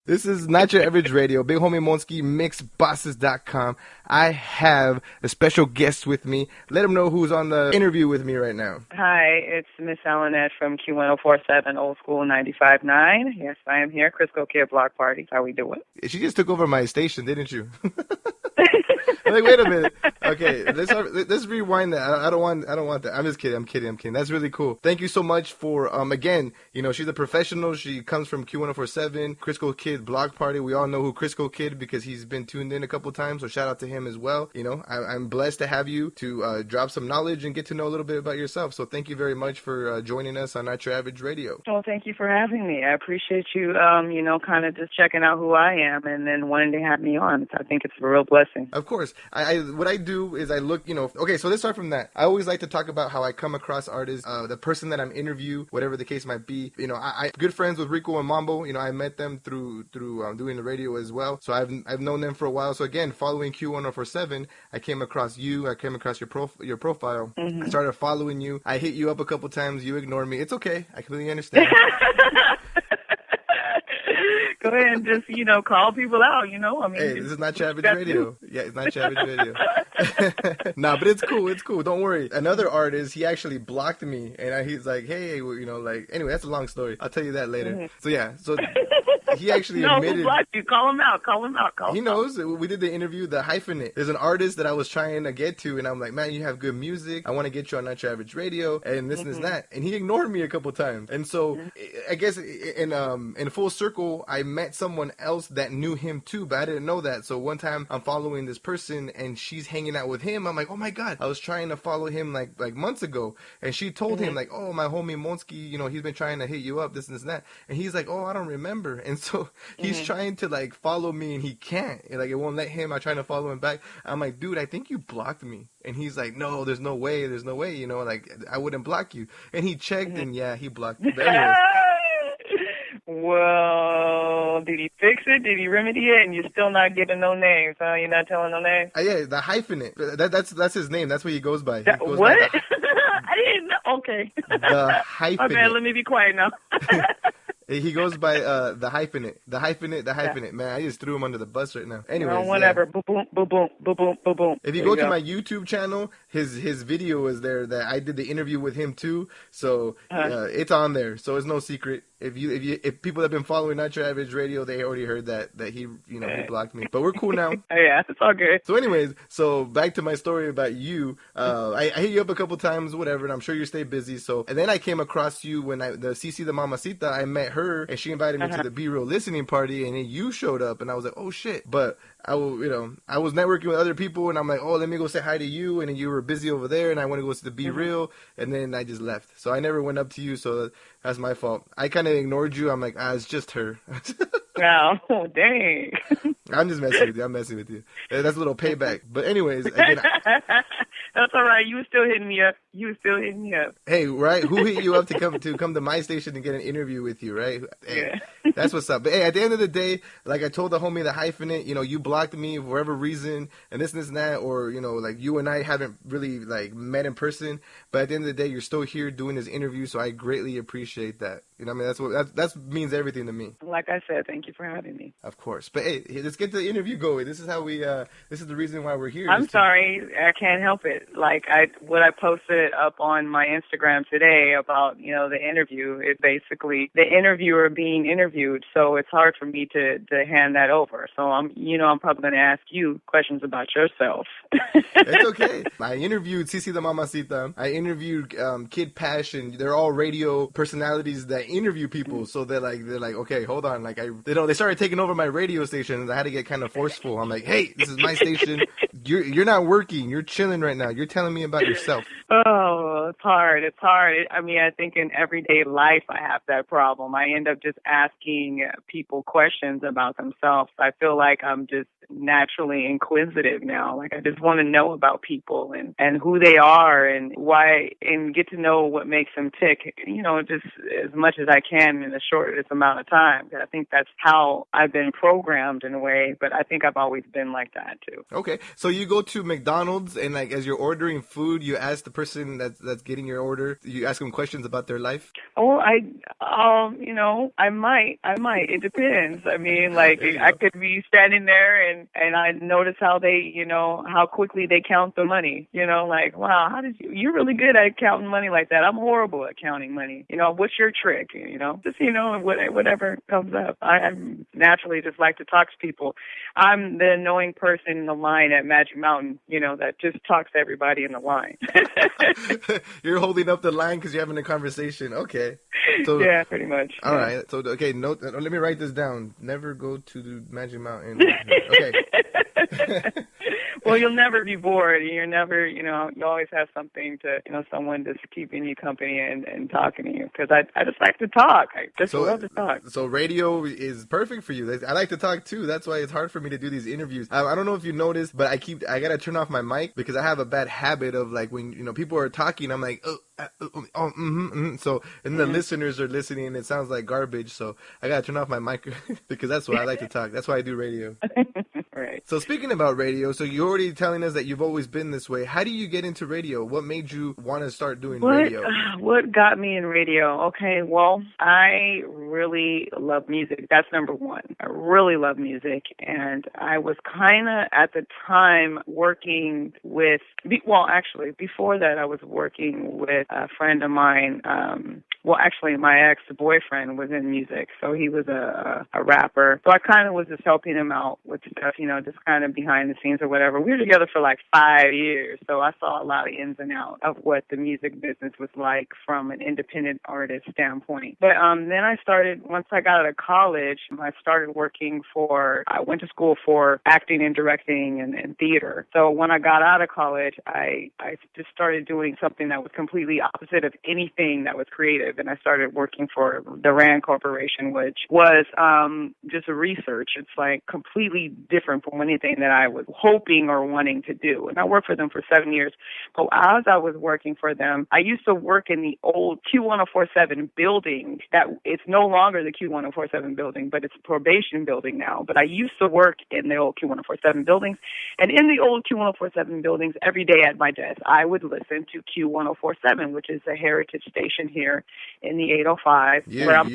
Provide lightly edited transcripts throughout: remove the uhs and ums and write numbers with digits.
This is Not Your Average Radio, Big Homie Monski, MixedBosses.com. I have a special guest with me. Let him know who's on the interview with me right now. Hi, it's Miss Alynette from Q1047 Old School 95.9. Yes, I am here. Crisco Kid Block Party. How we doing? She just took over my station, didn't you? I'm like, wait a minute. Okay, let's rewind that. I don't want that. I'm just kidding. I'm kidding. That's really cool. Thank you so much for again, she's a professional. She comes from Q1047, Crisco Kid Block Party. We all know who Crisco Kid because he's been tuned in a couple times. So shout out to him as well. I'm blessed to have you to drop some knowledge and get to know a little bit about yourself. So thank you very much for joining us on Not Your Average Radio. Well, thank you for having me. I appreciate you, kind of just checking out who I am and then wanting to have me on. I think it's a real blessing. Of course. What I do is I look, okay, so let's start from that. I always like to talk about how I come across artists, the person that I'm interview, whatever the case might be. I good friends with Rico and Mambo. I met them through doing the radio as well. So I've known them for a while. So again, following Q1047, I came across you. I came across your profile. Mm-hmm. I started following you. I hit you up a couple times. You ignored me. It's okay. I completely understand. Go ahead and just, call people out, Hey, this is Not Your Average Radio. Yeah, it's Not Your Average Radio. Nah, but it's cool. It's cool. Don't worry. Another artist, he actually blocked me, and he's like, hey, anyway, that's a long story. I'll tell you that later. Mm-hmm. So, yeah. So he actually admitted. Who blocked you? Call him out. He knows. We did the interview, the Hyphenate. There's an artist that I was trying to get to, and I'm like, man, you have good music. I want to get you on Not Your Average Radio, and this and this and that. And he ignored me a couple times. And so, I guess in full circle, I met someone else that knew him too, but I didn't know that. So one time I'm following this person and she's hanging out with him. I'm like, oh my God, I was trying to follow him like months ago. And she told him like, oh, my homie Monski, he's been trying to hit you up, this and this and that. And he's like, oh, I don't remember. And so he's trying to like follow me and he can't. And, like, it won't let him. I'm trying to follow him back. I'm like, dude, I think you blocked me. And he's like, no, there's no way. Like I wouldn't block you. And he checked and yeah, he blocked me. But anyways. Well, did he fix it? Did he remedy it? And you're still not getting no names, huh? You're not telling no names? Yeah, the Hyphenate. That's his name. That's what he goes by. What? I didn't know. Okay. The Hyphenate. Okay, let me be quiet now. He goes by the Hyphenate. The Hyphenate. Yeah. Man, I just threw him under the bus right now. Anyways, no, whatever. Boom, boom, boom, boom, boom, boom, boom. If you go to my YouTube channel, his video is there that I did the interview with him too. So it's on there. So it's no secret. If people that have been following Not Your Average Radio, they already heard that he he blocked me. But we're cool now. Yeah, it's all good. So anyways, back to my story about you. I hit you up a couple times, whatever, and I'm sure you stay busy. So and then I came across you when the CC the Mamacita. I met her and she invited me to the Be Real listening party, and then you showed up, and I was like, oh shit. But I was networking with other people, and I'm like, oh, let me go say hi to you, and then you were busy over there, and I want to go to the Be Real, and then I just left. So I never went up to you, so that's my fault. I kind of ignored you. I'm like, it's just her. Oh, dang. I'm just messing with you. That's a little payback. But anyways, again, that's all right. You were still hitting me up. Hey, right? Who hit you up to come to my station and get an interview with you, right? Hey, yeah. That's what's up. But hey, at the end of the day, like I told the homie, the Hyphenate, you blocked me for whatever reason, and this and that, or like you and I haven't really like met in person. But at the end of the day, you're still here doing this interview, so I greatly appreciate that. I mean, that means everything to me. Like I said, thank you for having me. Of course. But hey, let's get the interview going. This is how this is the reason why we're here. I'm sorry, I can't help it. Like what I posted up on my Instagram today about, the interview, it basically the interviewer being interviewed. So it's hard for me to hand that over. So I'm probably going to ask you questions about yourself. It's okay. I interviewed Cici the Mamacita. I interviewed Kid Passion. They're all radio personalities that interview people. So they're like, okay, hold on. Like they started taking over my radio station, and I had to get kind of forceful. I'm like, hey, this is my station. You're not working. You're chilling right now. You're telling me about yourself. Oh, it's hard. I mean, I think in everyday life I have that problem. I end up just asking people questions about themselves. I feel like I'm just naturally inquisitive now. Like I just want to know about people and who they are and why, and get to know what makes them tick, just as much as I can in the shortest amount of time. I think that's how I've been programmed in a way, but I think I've always been like that too. Okay. So you go to McDonald's and like as you're ordering food, you ask the person that's getting your order? You ask them questions about their life? Oh, I might. It depends. I mean, like, I could be standing there and I notice how they, how quickly they count the money. Like, wow, you're really good at counting money like that. I'm horrible at counting money. What's your trick? Just, whatever comes up. I naturally just like to talk to people. I'm the annoying person in the line at Magic Mountain, that just talks to everybody in the line. You're holding up the line because you're having a conversation. Okay. So, yeah, pretty much. All right. So, okay, let me write this down. Never go to the Magic Mountain. Okay. Well, you'll never be bored. You're never, you always have something to, someone just keeping you company and talking to you. Because I just like to talk. I just love to talk. So radio is perfect for you. I like to talk too. That's why it's hard for me to do these interviews. I don't know if you noticed, but I gotta turn off my mic because I have a bad habit of like when people are talking, I'm like, So and the listeners are listening and it sounds like garbage. So I gotta turn off my mic because that's why I like to talk. That's why I do radio. Right. So speaking about radio, so you're already telling us that you've always been this way. How do you get into radio? What made you want to start doing radio? What got me in radio? Okay, well, I really love music. That's number one. I really love music. And I was kind of, at the time, working with, actually, before that, I was working with a friend of mine. My ex-boyfriend was in music, so he was a rapper. So I kind of was just helping him out with stuff, just kind of behind the scenes or whatever. We were together for like 5 years, so I saw a lot of ins and outs of what the music business was like from an independent artist standpoint. But then once I got out of college, I went to school for acting and directing and theater. So when I got out of college, I just started doing something that was completely opposite of anything that was creative, and I started working for the RAND Corporation, which was just a research. It's like completely different from anything that I was hoping or wanting to do. And I worked for them for 7 years. But as I was working for them, I used to work in the old Q1047 building. That it's no longer the Q1047 building, but it's a probation building now. But I used to work in the old Q1047 buildings. And in the old Q1047 buildings, every day at my desk, I would listen to Q1047, which is a heritage station here in the 805, where I'm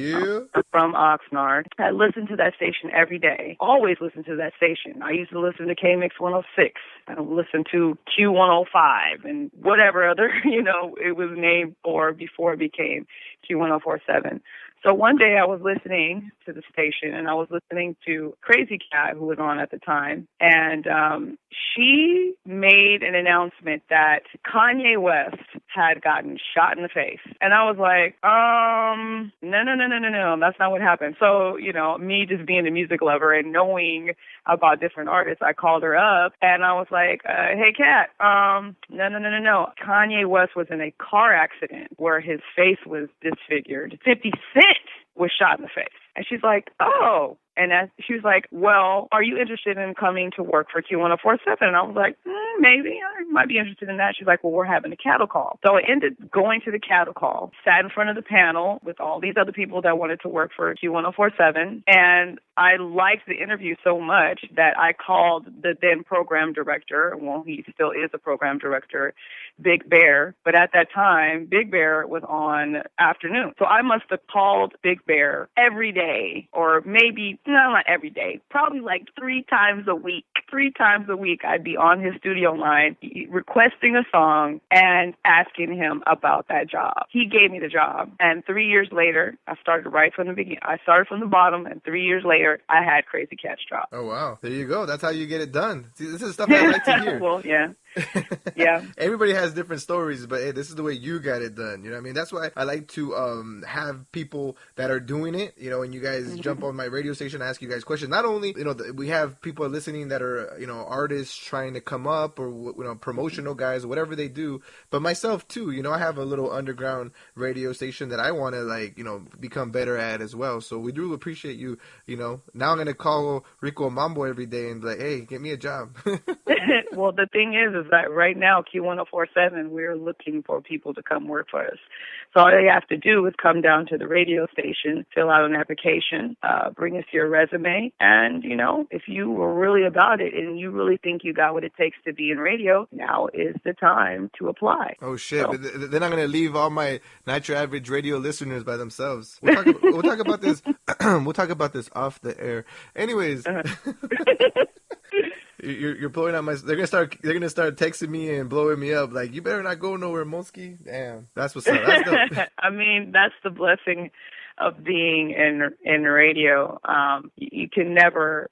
from Oxnard. I listened to that station every day. Always listen to that station. I used to listen to KMix 106. I would listen to Q105 and whatever other, it was named for before it became Q1047. So one day I was listening to the station, and I was listening to Crazy Cat, who was on at the time, and she made an announcement that Kanye West had gotten shot in the face. And I was like, no, that's not what happened. So, me just being a music lover and knowing about different artists, I called her up, and I was like, hey, Cat, no. Kanye West was in a car accident where his face was disfigured. 50 Cent was shot in the face. And she's like, oh. And she was like, well, are you interested in coming to work for Q1047? And I was like, maybe. I might be interested in that. She's like, well, we're having a cattle call. So I ended going to the cattle call, sat in front of the panel with all these other people that wanted to work for Q1047. And I liked the interview so much that I called the then program director. Well, he still is a program director, Big Bear. But at that time, Big Bear was on afternoon. So I must have called Big Bear every day, or maybe, no, not every day, probably like 3 times a week. 3 times a week, I'd be on his studio line requesting a song and asking him about that job. He gave me the job. And 3 years later, I started right from the beginning. I started from the bottom, and 3 years later, I had Crazy Cat's job. Oh, wow. There you go. That's how you get it done. See, this is stuff I like to hear. Well, yeah. Yeah. Everybody has different stories, but hey, this is the way you got it done. You know what I mean? That's why I like to have people that are doing it, and you guys jump on my radio station, ask you guys questions. Not only, we have people listening that are, artists trying to come up, or, promotional guys, whatever they do, but myself too. I have a little underground radio station that I want to become better at as well. So we do appreciate you. Now I'm going to call Rico Mambo every day and be like, hey, get me a job. Well, the thing is is that right now, Q1047, we're looking for people to come work for us. So all you have to do is come down to the radio station, fill out an application, bring us your resume, and, if you were really about it and you really think you got what it takes to be in radio, now is the time to apply. Oh shit! So. But then I'm gonna leave all my Not Your Average Radio listeners by themselves. We'll talk about this. We'll talk about this off the air. Anyways, you're blowing out my. They're gonna start texting me and blowing me up. Like, you better not go nowhere, Monski. Damn, that's what's up. That's dope. I mean, that's the blessing of being in radio. You can never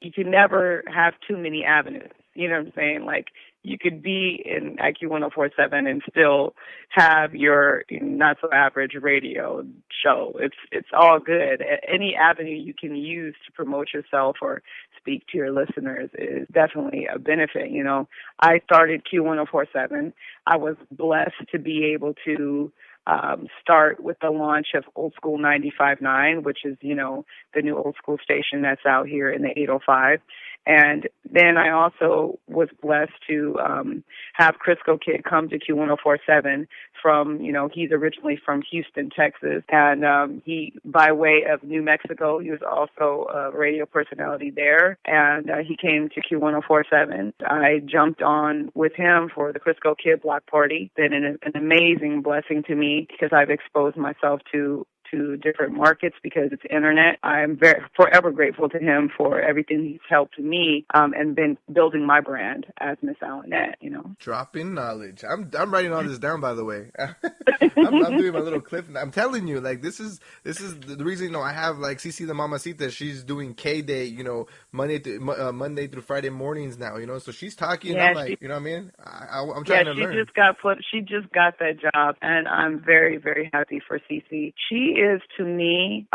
have too many avenues. You know what I'm saying? Like, you could be in IQ 1047 and still have your not so average radio show. It's all good. Any avenue you can use to promote yourself or speak to your listeners is definitely a benefit. I started Q1047. I was blessed to be able to start with the launch of Old School 95.9, which is, the new old school station that's out here in the 805. And then I also was blessed to have Crisco Kid come to Q1047 from, he's originally from Houston, Texas. And he, by way of New Mexico, he was also a radio personality there. And he came to Q1047. I jumped on with him for the Crisco Kid block party. Been an amazing blessing to me because I've exposed myself to different markets because it's internet. I'm forever grateful to him for everything he's helped me and been building my brand as Miss Alynette, Dropping knowledge. I'm writing all this down, by the way. I'm doing my little clip. I'm telling you, like, this is the reason, I have like CC the Mamacita. She's doing K-Day, Monday through Friday mornings now, so she's talking. Yeah, I'm like, you know what I mean? I'm trying to learn. She just got that job, and I'm very, very happy for CC. She is, to me,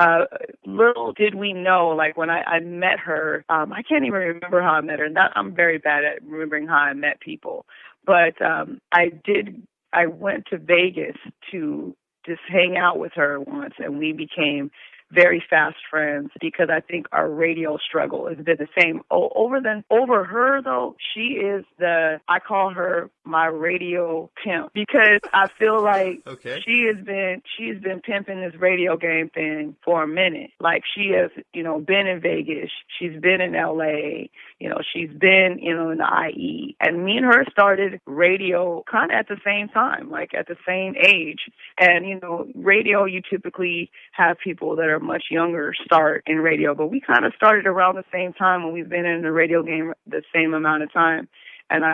little did we know, like when I met her, I can't even remember how I met her. I'm very bad at remembering how I met people. But I went to Vegas to just hang out with her once, and we became very fast friends because I think our radio struggle has been the same. Over her, though, she is I call her my radio pimp because I feel like she's been pimping this radio game thing for a minute. Like, she has, been in Vegas, she's been in LA, she's been, in the IE. And me and her started radio kind of at the same time, like at the same age. And, radio, you typically have people that are much younger start in radio, but we kind of started around the same time when we've been in the radio game the same amount of time. And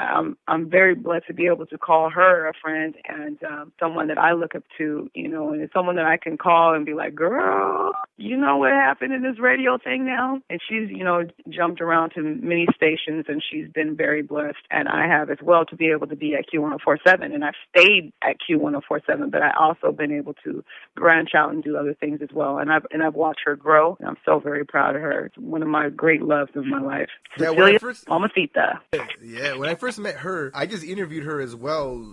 I'm very blessed to be able to call her a friend and someone that I look up to, and it's someone that I can call and be like, girl, you know what happened in this radio thing now? And she's, jumped around to many stations, and she's been very blessed. And I have as well to be able to be at Q1047, and I've stayed at Q1047, but I also been able to branch out and do other things as well. And I've watched her grow, and I'm so very proud of her. It's one of my great loves of my life. Yeah, Cecilia Mamacita. Yeah, when I first met her, I just interviewed her as well,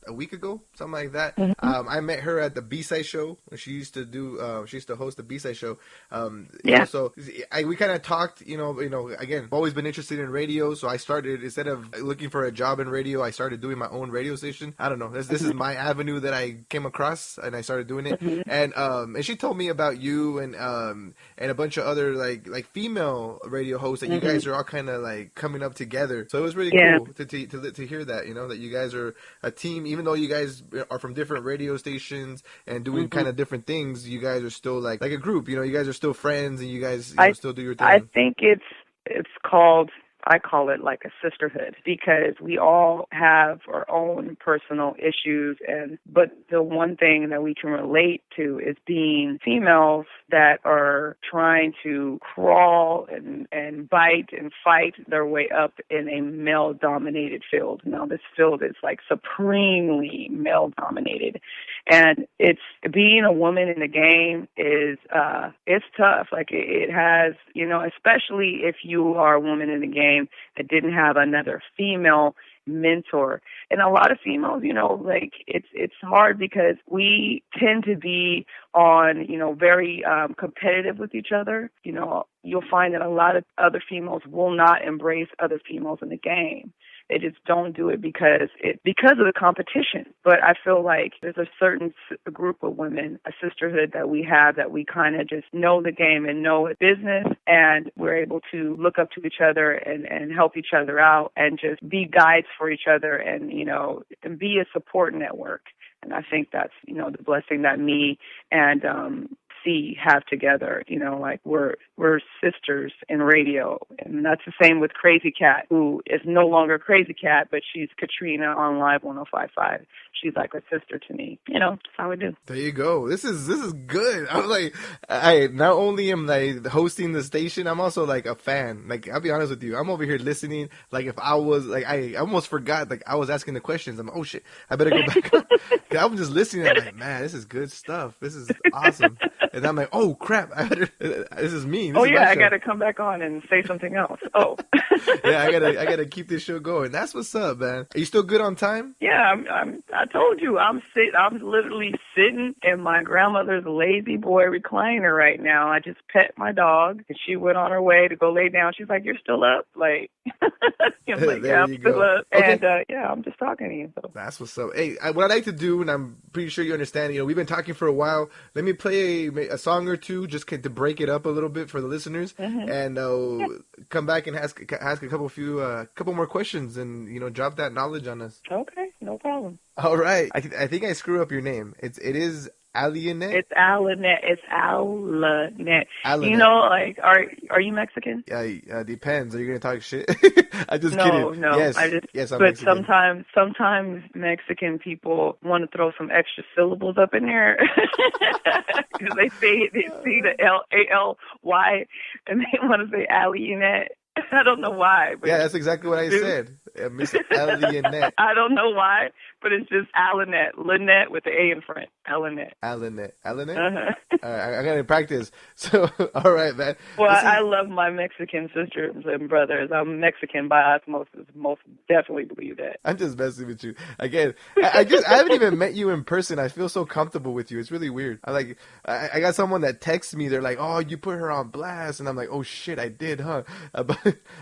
a week ago? Something like that. Mm-hmm. I met her at the B-Side show. She used to host the B-Side show. So we kind of talked, again, I've always been interested in radio, so I started, instead of looking for a job in radio, I started doing my own radio station. I don't know. This is my avenue that I came across, and I started doing it. Mm-hmm. And she told me about you and a bunch of other like female radio hosts that you guys are all kind of like coming up together. So it was really cool to hear that, that you guys are a team, even though you guys are from different radio stations and doing kind of different things. You guys are still like a group. You guys are still friends, and you guys still do your thing. I think it's called, I call it like a sisterhood, because we all have our own personal issues, but the one thing that we can relate to is being females that are trying to crawl and bite and fight their way up in a male-dominated field. Now, this field is like supremely male-dominated, and it's being a woman in the game is it's tough. Like it has, especially if you are a woman in the game that didn't have another female mentor. And a lot of females, like it's hard because we tend to be on, very competitive with each other. You'll find that a lot of other females will not embrace other females in the game. They just don't do it because of the competition. But I feel like there's a certain group of women, a sisterhood that we have, that we kind of just know the game and know business, and we're able to look up to each other and help each other out and just be guides for each other, and, you know, and be a support network. And I think that's, you know, the blessing that me and have together. You know, like we're sisters in radio, and that's the same with Crazy Cat, who is no longer Crazy Cat, but she's Katrina on Live 105.5. She's like a sister to me. You know, that's how we do. There you go. This is good. I'm like, I not only am like hosting the station, I'm also like a fan. Like, I'll be honest with you, I'm over here listening. Like, if I was like, I almost forgot. Like, I was asking the questions. I'm like, oh shit, I better go back. I'm just listening. I'm like, man, this is good stuff. This is awesome. And I'm like, oh crap, this is me. This is I got to come back on and say something else. Oh, yeah, I gotta keep this show going. That's what's up, man. Are you still good on time? Yeah, I told you, I'm literally sitting in my grandmother's lazy boy recliner right now. I just pet my dog, and she went on her way to go lay down. She's like, "You're still up?" Like, I'm like, "Yeah, I'm still up." Okay. And I'm just talking to you. So. That's what's up. Hey, what I'd like to do, and I'm pretty sure you understand. You know, we've been talking for a while. Let me play a song or two just to break it up a little bit for the listeners, and come back and ask a couple more questions, and, you know, drop that knowledge on us. Okay, no problem. All right. I think I screw up your name. It is Alynette? It's Alynette. It's Alynette. Alynette. You know, like, are you Mexican? Yeah, depends. Are you gonna talk shit? I just kidding. No. Yes, I'm but Mexican. sometimes Mexican people want to throw some extra syllables up in there because they see the L-A-L-Y and they want to say Alynette. I don't know why. But yeah, that's exactly what I said. Miss Alynette. I don't know why, but it's just Alynette. Lynette with the A in front. Alynette. Alynette. Uh-huh. All right, I gotta practice. So, all right, man. Well, I love my Mexican sisters and brothers. I'm Mexican by osmosis. Most definitely believe that. I'm just messing with you. Again, I haven't even met you in person. I feel so comfortable with you. It's really weird. I got someone that texts me. They're like, "Oh, you put her on blast," and I'm like, "Oh shit, I did, huh?"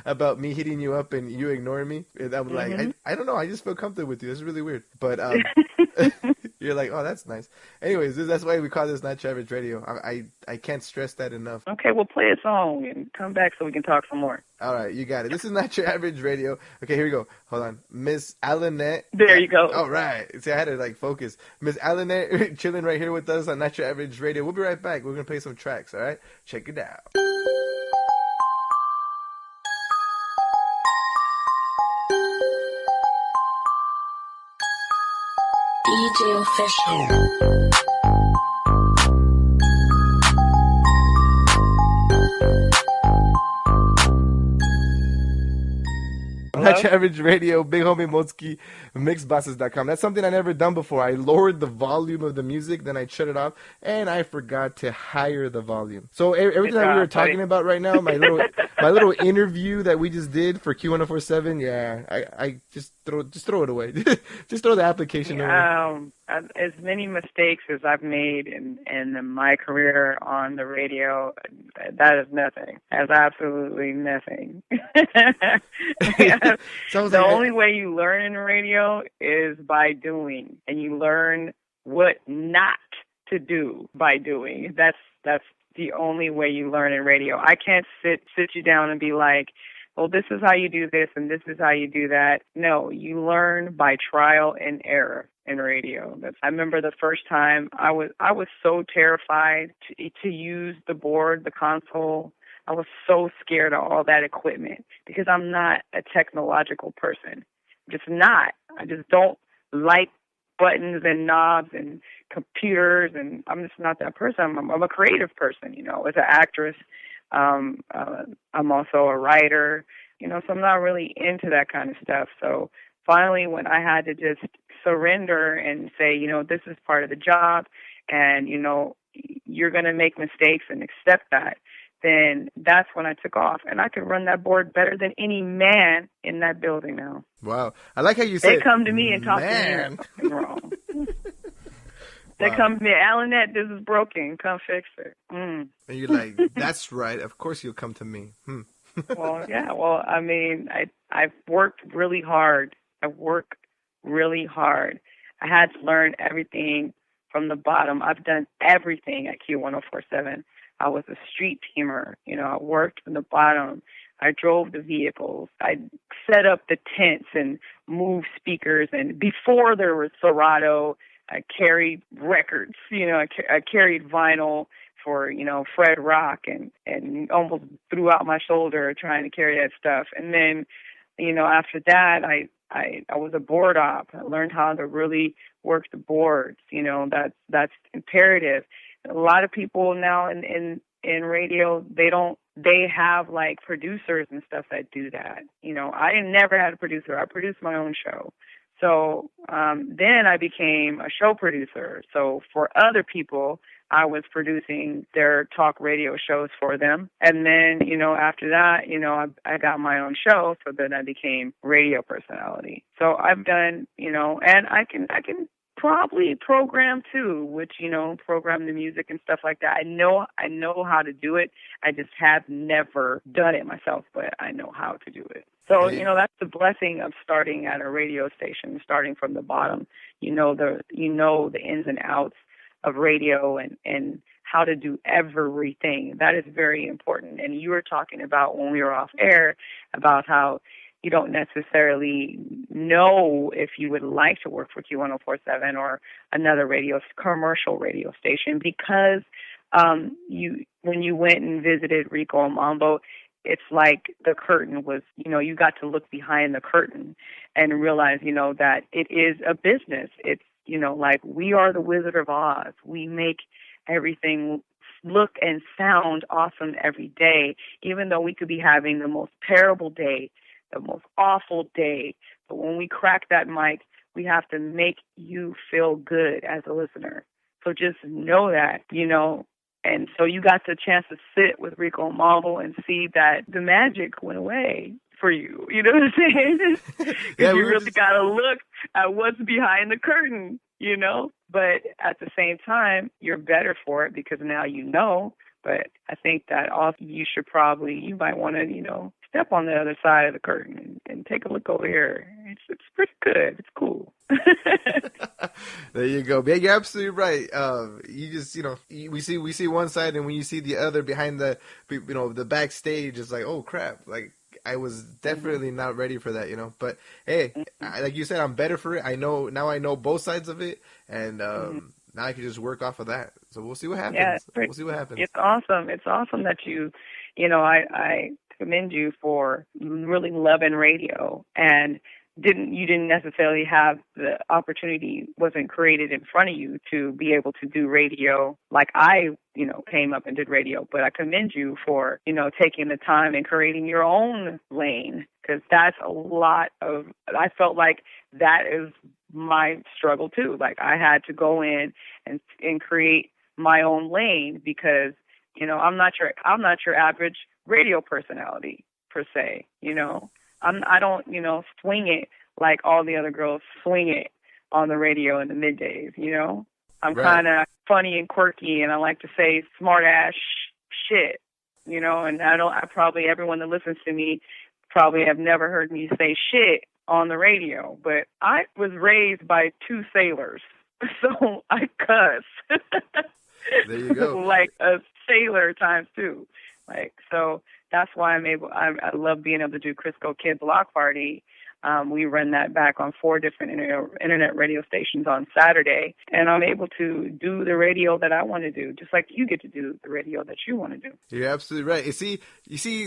About me hitting you up and you ignoring me. And I'm like, I don't know. I just feel comfortable with you. It's really weird. But you're like, oh, that's nice. Anyways, that's why we call this Not Your Average Radio. I can't stress that enough. Okay, we'll play a song and come back so we can talk some more. All right, you got it. This is Not Your Average Radio. Okay, here we go. Hold on. Miss Alynette. There you go. All right. See, I had to focus. Miss Alynette chilling right here with us on Not Your Average Radio. We'll be right back. We're going to play some tracks, all right? Check it out. DJ Official. Not Your Average Radio, Big Homie Monski, mixbosses.com. That's something I never done before. I lowered the volume of the music, then I shut it off, and I forgot to higher the volume. So everything that we were talking about right now, my little interview that we just did for Q1047, yeah, I just throw it away. Just throw the application away. As many mistakes as I've made in my career on the radio, that is nothing. That's absolutely nothing. The only way you learn in radio is by doing, and you learn what not to do by doing. That's the only way you learn in radio. I can't sit you down and be like, well, this is how you do this and this is how you do that. No, you learn by trial and error in radio. I remember the first time I was so terrified to use the board, the console. I was so scared of all that equipment because I'm not a technological person. I'm just not. I just don't like buttons and knobs and computers, and I'm just not that person. I'm a creative person, you know, as an actress. I'm also a writer, you know, so I'm not really into that kind of stuff. So finally, when I had to just surrender and say, you know, this is part of the job and, you know, you're going to make mistakes and accept that, then that's when I took off. And I could run that board better than any man in that building now. Wow. I like how you said, they come to me and talk to me. Something wrong. They come to me, Alynette, this is broken. Come fix it. And you're like, that's right. Of course you'll come to me. Well, yeah. Well, I mean, I've worked really hard. I work really hard. I had to learn everything from the bottom. I've done everything at Q1047. I was a street teamer. I worked from the bottom. I drove the vehicles. I set up the tents and moved speakers. And before there was Serato, I carried records. I carried vinyl for Fred Rock, and almost threw out my shoulder trying to carry that stuff. And then after that I was a board op. I learned how to really work the boards. That's imperative. A lot of people now in radio, they have like producers and stuff that do that. I never had a producer. I produced my own show. So then I became a show producer. So for other people, I was producing their talk radio shows for them. And then, after that, I got my own show. So then I became radio personality. So I've done, and I can probably program too, which, program the music and stuff like that. I know how to do it. I just have never done it myself, but I know how to do it. So, that's the blessing of starting at a radio station, starting from the bottom. The ins and outs of radio and how to do everything. That is very important. And you were talking about when we were off air about how you don't necessarily know if you would like to work for Q1047 or another commercial radio station because when you went and visited Rico and Mambo, it's like the curtain was, you got to look behind the curtain and realize, that it is a business. It's, like we are the Wizard of Oz. We make everything look and sound awesome every day, even though we could be having the most terrible day, the most awful day. But when we crack that mic, we have to make you feel good as a listener. So just know that, And so you got the chance to sit with Rico and Mambo and see that the magic went away for you. You know what I'm saying? Because you really got to look at what's behind the curtain, But at the same time, you're better for it because now you know. But I think that also you might want to, step on the other side of the curtain and take a look over here. It's pretty good. It's cool. There you go. Yeah, you're absolutely right. You just, we see one side, and when you see the other behind the backstage, it's like, oh crap! Like I was definitely not ready for that, But hey, like you said, I'm better for it. I know both sides of it, and now I can just work off of that. So we'll see what happens. Yeah, we'll see what happens. It's awesome. It's awesome that I commend you for really loving radio and you didn't necessarily have the opportunity, wasn't created in front of you to be able to do radio like I, came up and did radio. But I commend you for, taking the time and creating your own lane, because that's a lot of, I felt like that is my struggle too. Like I had to go in and create my own lane because, I'm not your average radio personality per se, I don't, swing it like all the other girls swing it on the radio in the middays, I'm kind of funny and quirky, and I like to say smart ass shit, and everyone that listens to me probably have never heard me say shit on the radio, but I was raised by two sailors, so I cuss. There you go. Like a sailor times two. So that's why I love being able to do Crisco Kid Block Party. We run that back on 4 different internet radio stations on Saturday, and I'm able to do the radio that I want to do, just like you get to do the radio that you want to do. You're absolutely right. You see,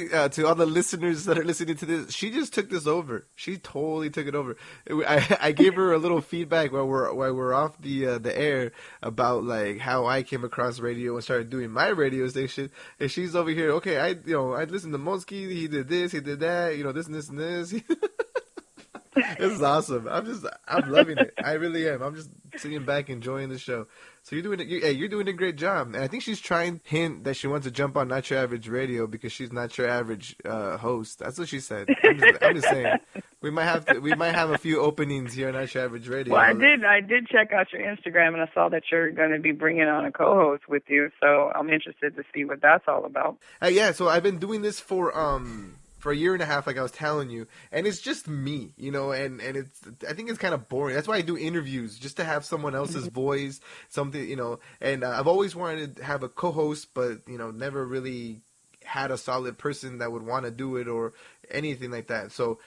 to all the listeners that are listening to this, she just took this over. She totally took it over. I gave her a little feedback while we're off the air about like how I came across radio and started doing my radio station, and she's over here. Okay, I listened to Monski. He did this. He did that. This and this and this. This is awesome. I'm loving it. I really am. I'm just sitting back enjoying the show. So you're doing a great job. And I think she's trying to hint that she wants to jump on Not Your Average Radio because she's not your average host. That's what she said. I'm just saying. We might have a few openings here on Not Your Average Radio. Well, I did check out your Instagram, and I saw that you're going to be bringing on a co-host with you. So I'm interested to see what that's all about. Yeah. So I've been doing this for for a year and a half, like I was telling you, and it's just me, and I think it's kind of boring. That's why I do interviews, just to have someone else's voice, something, and I've always wanted to have a co-host, but, never really had a solid person that would want to do it or anything like that. So,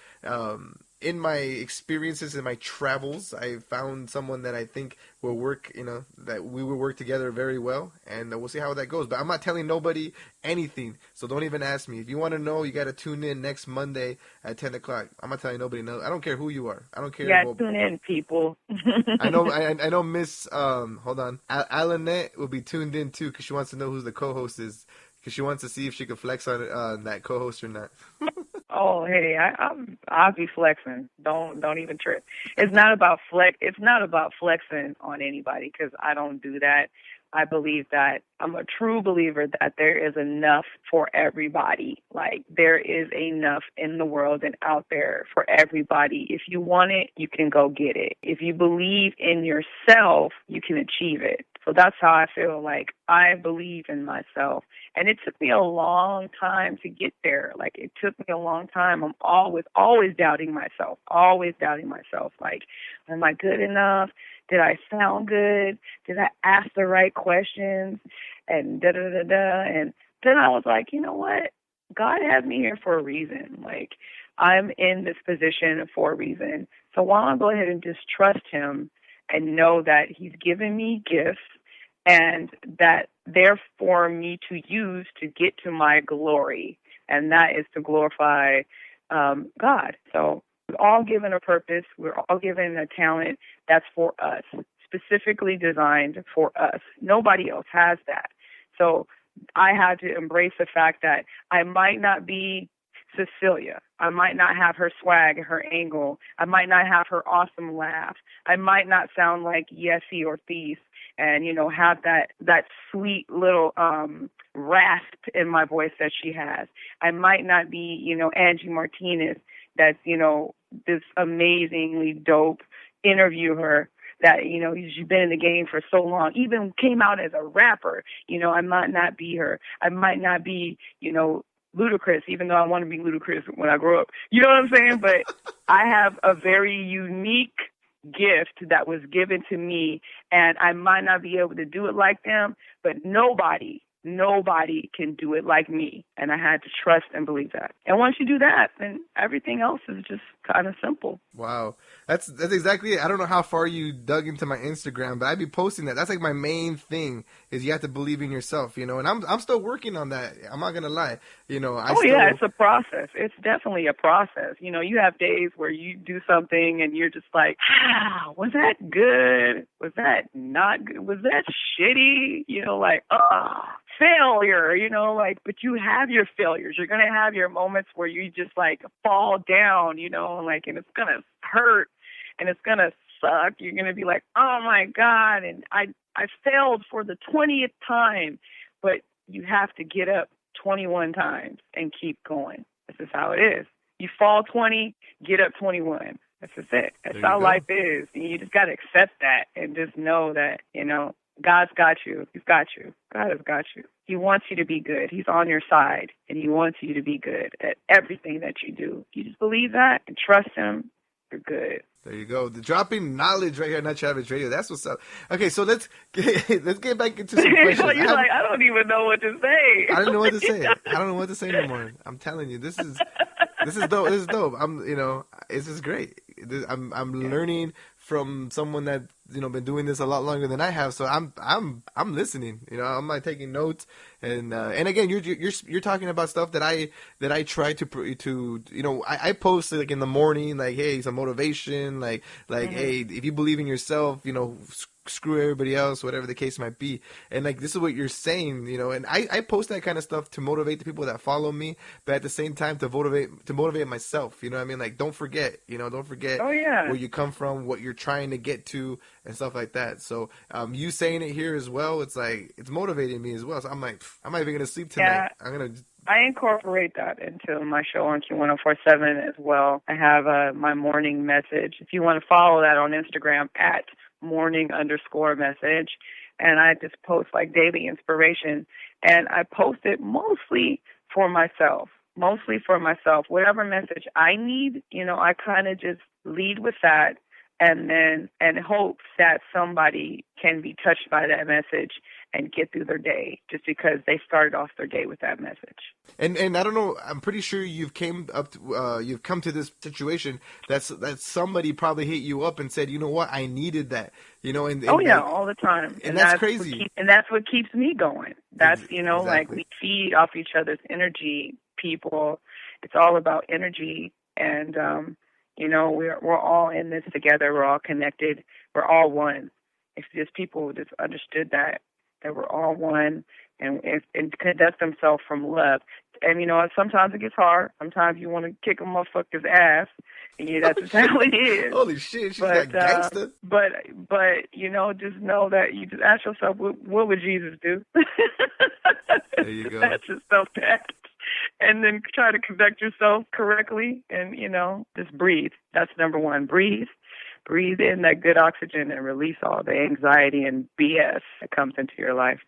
in my experiences, in my travels, I found someone that I think will work, that we will work together very well, and we'll see how that goes. But I'm not telling nobody anything, so don't even ask me. If you want to know, you got to tune in next Monday at 10 o'clock. I'm not telling nobody. No, I don't care who you are. I don't care. Yeah, tune in, people. I know Miss, hold on, Alynette will be tuned in too, because she wants to know who the co-host is, because she wants to see if she can flex on that co-host or not. Oh, hey, I'll be flexing. Don't even trip. It's not about flexing on anybody, because I don't do that. I believe that I'm a true believer that there is enough for everybody. Like, there is enough in the world and out there for everybody. If you want it, you can go get it. If you believe in yourself, you can achieve it. So that's how I feel. Like, I believe in myself. And it took me a long time to get there. Like, it took me a long time. I'm always doubting myself, Like, am I good enough? Did I sound good? Did I ask the right questions? And da-da-da-da. And then I was like, you know what? God has me here for a reason. Like, I'm in this position for a reason. So why don't I go ahead and just trust him and know that he's given me gifts, and that they're for me to use to get to my glory, and that is to glorify God. So we're all given a purpose. We're all given a talent that's for us, specifically designed for us. Nobody else has that. So I had to embrace the fact that I might not be Cecilia. I might not have her swag, her angle. I might not have her awesome laugh. I might not sound like Yessie or Thies and, have that sweet little rasp in my voice that she has. I might not be, Angie Martinez, that's, this amazingly dope interviewer that, she's been in the game for so long, even came out as a rapper. I might not be her. I might not be, Ludacris, even though I want to be Ludacris when I grow up. You know what I'm saying? But I have a very unique gift that was given to me, and I might not be able to do it like them, but nobody can do it like me. And I had to trust and believe that. And once you do that, then everything else is just kind of simple. Wow. That's exactly it. I don't know how far you dug into my Instagram, but I'd be posting that. That's like my main thing, is you have to believe in yourself, and I'm still working on that. I'm not going to lie. It's a process. It's definitely a process. You have days where you do something and you're just like, was that good? Was that not good? Was that shitty? Failure, but you have your failures. You're going to have your moments where you just fall down, and it's going to hurt and it's going to suck. You're going to be like, oh my God. And I failed for the 20th time, but you have to get up 21 times and keep going. This is how it is. You fall 20, get up 21. That's just it. That's how life is. And you just got to accept that and just know that, God's got you. He's got you. God has got you. He wants you to be good. He's on your side, and he wants you to be good at everything that you do. You just believe that and trust him. You're good. There you go. The dropping knowledge right here on Not Savage Radio. That's what's up. Okay, so let's get back into some questions. You're I don't even know what to say. I don't know what to say. I don't know what to say anymore. I'm telling you, this is dope. This is dope. This is great. I'm learning from someone that been doing this a lot longer than I have. So I'm listening. I'm taking notes, and again, you're talking about stuff that I try to I post in the morning, hey, some motivation, hey, if you believe in yourself, screw everybody else, whatever the case might be. And this is what you're saying, and I post that kind of stuff to motivate the people that follow me, but at the same time to motivate myself. Don't forget, where you come from, what you're trying to get to, and stuff like that. So you saying it here as well, it's motivating me as well. So I'm I'm not even gonna sleep tonight. Yeah. I incorporate that into my show on Q1047 as well. I have my morning message. If you want to follow that on Instagram at morning_message, and I just post daily inspiration, and I post it mostly for myself. mostly for myself. Whatever message I need, I kind of just lead with that, and hopes that somebody can be touched by that message and get through their day just because they started off their day with that message. And I don't know, I'm pretty sure you've come to this situation that somebody probably hit you up and said, you know what, I needed that, and all the time. And that's crazy. And that's what keeps me going. That's, Exactly. like we feed off each other's energy, people. It's all about energy, and we're all in this together. We're all connected. We're all one. If just people just understood that we're all one, and conduct themselves from love. And sometimes it gets hard. Sometimes you want to kick a motherfucker's ass, and that's just how it is. Holy shit, she's got gangster. But just know that you just ask yourself, what would Jesus do? There you go. That's yourself that. And then try to conduct yourself correctly, and just breathe. That's number one. Breathe in that good oxygen and release all the anxiety and BS that comes into your life.